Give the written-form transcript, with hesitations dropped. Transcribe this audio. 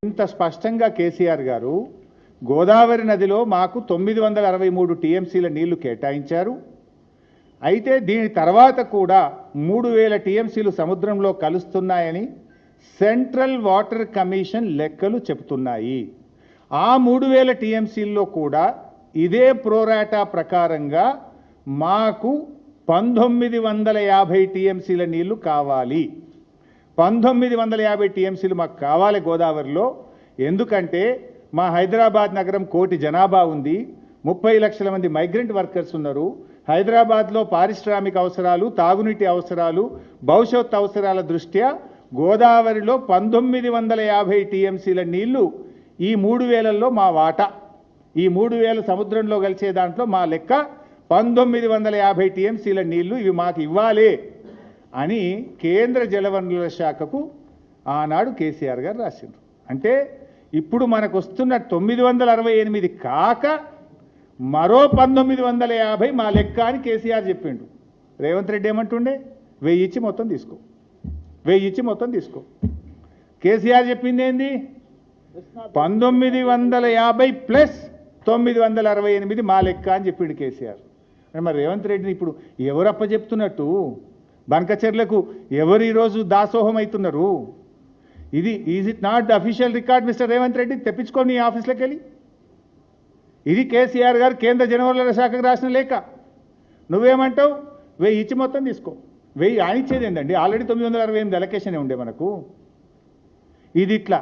ఇంత స్పష్టంగా కేసీఆర్ గారు గోదావరి నదిలో మాకు 963 టీఎంసీల నీళ్లు కేటాయించారు. అయితే దీని తర్వాత కూడా 3000 టీఎంసీలు సముద్రంలో కలుస్తున్నాయని సెంట్రల్ వాటర్ కమిషన్ లెక్కలు చెబుతున్నాయి. ఆ 3000 టీఎంసీల్లో కూడా ఇదే ప్రోరాటా ప్రకారంగా మాకు 1950 టీఎంసీల నీళ్లు కావాలి. 1950 టీఎంసీలు మాకు కావాలి గోదావరిలో. ఎందుకంటే మా హైదరాబాద్ నగరం 1 కోటి జనాభా ఉంది, 30 లక్షల మంది మైగ్రెంట్ వర్కర్స్ ఉన్నారు. హైదరాబాద్లో పారిశ్రామిక అవసరాలు, తాగునీటి అవసరాలు, భవిష్యత్ అవసరాల దృష్ట్యా గోదావరిలో 1950 టీఎంసీల నీళ్లు ఈ 3000లో మా వాటా. ఈ 3000 సముద్రంలో కలిసే దాంట్లో మా లెక్క 1950 టీఎంసీల నీళ్లు ఇవి మాకు ఇవ్వాలి అని కేంద్ర జలవనరుల శాఖకు ఆనాడు కేసీఆర్ గారు రాసిండ్రు. అంటే ఇప్పుడు మనకు వస్తున్న 968 కాక మరో 1950 మా లెక్క అని కేసీఆర్ చెప్పిండు. రేవంత్ రెడ్డి ఏమంటుండే 1000 ఇచ్చి మొత్తం తీసుకో, 1000 ఇచ్చి మొత్తం తీసుకో. కేసీఆర్ చెప్పింది ఏంది 1950 ప్లస్ 968 మా లెక్క అని చెప్పిండు కేసీఆర్. మరి రేవంత్ రెడ్డిని ఇప్పుడు ఎవరు అప్పచెప్తున్నట్టు? బంకచర్లకు ఎవరు ఈరోజు దాసోహం అవుతున్నారు? Is it not the official record mister Revanth Reddy? తెప్పించుకోండి ఈ ఆఫీస్లోకి వెళ్ళి. ఇది కేసీఆర్ గారు కేంద్ర జలవనరుల శాఖకు రాసిన లేఖ. నువ్వేమంటావు 1000 ఇచ్చి మొత్తం తీసుకో. 1000 ఆయన ఇచ్చేది ఏంటండి? ఆల్రెడీ 968 అలొకేషన్ ఉండే మనకు. ఇది ఇట్లా